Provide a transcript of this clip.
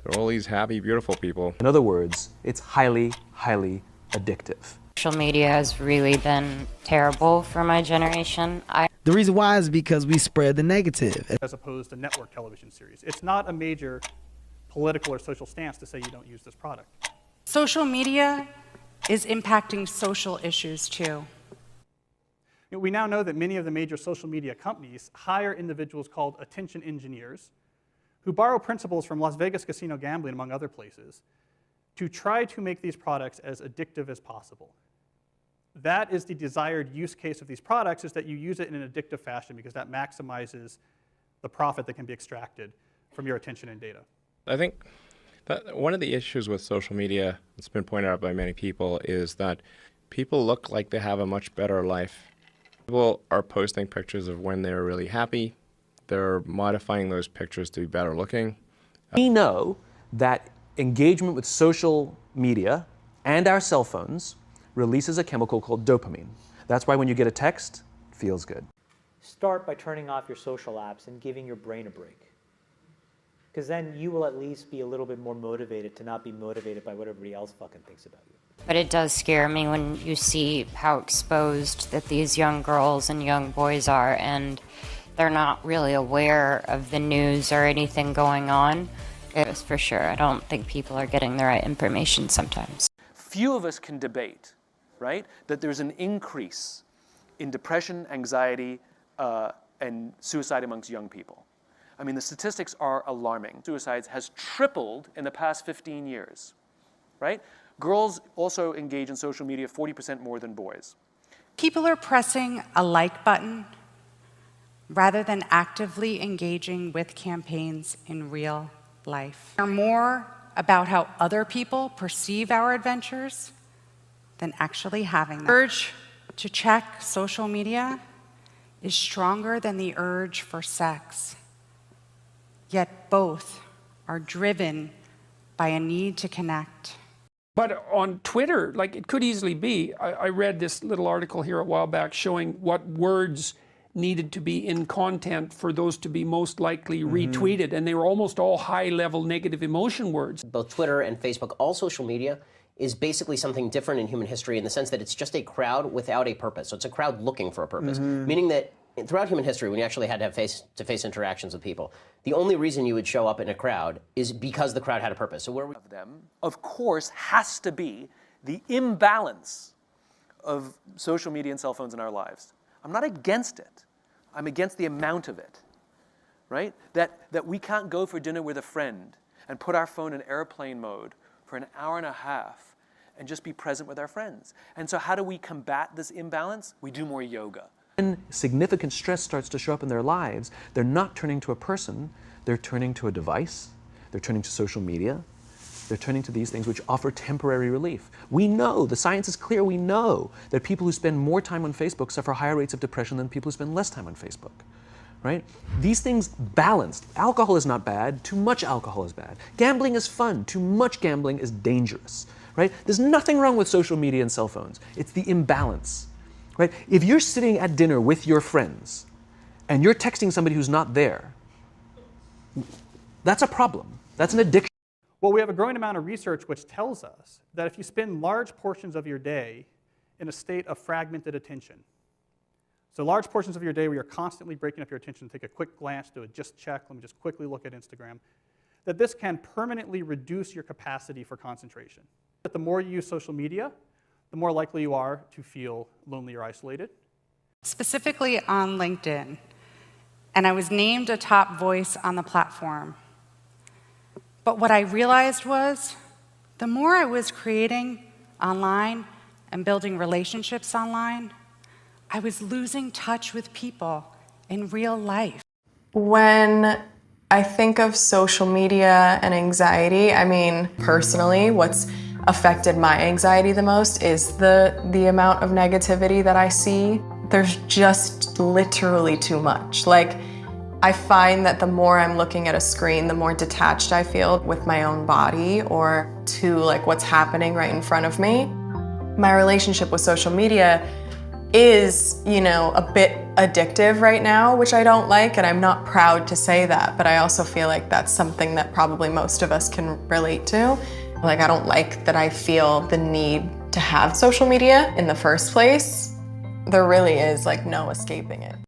They're all these happy, beautiful people. In other words, it's highly, highly addictive. Social media has really been terrible for my generation. The reason why is because we spread the negative. As opposed to network television series. It's not a major political or social stance to say you don't use this product. Social media is impacting social issues too. We now know that many of the major social media companies hire individuals called attention engineers who borrow principles from Las Vegas casino gambling, among other places, to try to make these products as addictive as possible. That is the desired use case of these products, is that you use it in an addictive fashion because that maximizes the profit that can be extracted from your attention and data. I think that one of the issues with social media, it's been pointed out by many people, is that people look like they have a much better life. People are posting pictures of when they're really happy. They're modifying those pictures to be better looking. We know that engagement with social media and our cell phones releases a chemical called dopamine. That's why when you get a text, it feels good. Start by turning off your social apps and giving your brain a break. Because then you will at least be a little bit more motivated to not be motivated by what everybody else fucking thinks about you. But it does scare me when you see how exposed that these young girls and young boys are, and they're not really aware of the news or anything going on. It's for sure. I don't think people are getting the right information sometimes. Few of us can debate, right, that there's an increase in depression, anxiety, and suicide amongst young people. I mean, the statistics are alarming. Suicides has tripled in the past 15 years, right? Girls also engage in social media 40% more than boys. People are pressing a like button rather than actively engaging with campaigns in real life. They're more about how other people perceive our adventures than actually having them. The urge to check social media is stronger than the urge for sex. Yet both are driven by a need to connect. But on Twitter, like, it could easily be, I read this little article here a while back showing what words needed to be in content for those to be most likely retweeted, and they were almost all high-level negative emotion words. Both Twitter and Facebook, all social media, is basically something different in human history in the sense that it's just a crowd without a purpose. So it's a crowd looking for a purpose, meaning that throughout human history, when you actually had to have face-to-face interactions with people, the only reason you would show up in a crowd is because the crowd had a purpose. So where we Of them, of course, has to be the imbalance of social media and cell phones in our lives. I'm not against it. I'm against the amount of it, right? That we can't go for dinner with a friend and put our phone in airplane mode for an hour and a half and just be present with our friends. And so how do we combat this imbalance? We do more yoga. When significant stress starts to show up in their lives, they're not turning to a person, they're turning to a device, they're turning to social media, they're turning to these things which offer temporary relief. We know, the science is clear, we know that people who spend more time on Facebook suffer higher rates of depression than people who spend less time on Facebook, right? These things balanced. Alcohol is not bad, too much alcohol is bad. Gambling is fun, too much gambling is dangerous, right? There's nothing wrong with social media and cell phones. It's the imbalance. Right? If you're sitting at dinner with your friends and you're texting somebody who's not there, that's a problem. That's an addiction. Well, we have a growing amount of research which tells us that if you spend large portions of your day in a state of fragmented attention, so large portions of your day where you're constantly breaking up your attention, take a quick glance, do a just check, let me just quickly look at Instagram, that this can permanently reduce your capacity for concentration. That the more you use social media, the more likely you are to feel lonely or isolated. Specifically on LinkedIn, and I was named a top voice on the platform. But what I realized was, the more I was creating online and building relationships online, I was losing touch with people in real life. When I think of social media and anxiety, I mean, personally, what's affected my anxiety the most is the amount of negativity that I see. There's just literally too much. Like, I find that the more I'm looking at a screen, the more detached I feel with my own body or to like what's happening right in front of me. My relationship with social media is, you know, a bit addictive right now, which I don't like, and I'm not proud to say that, but I also feel like that's something that probably most of us can relate to. Like, I don't like that I feel the need to have social media in the first place. There really is like no escaping it.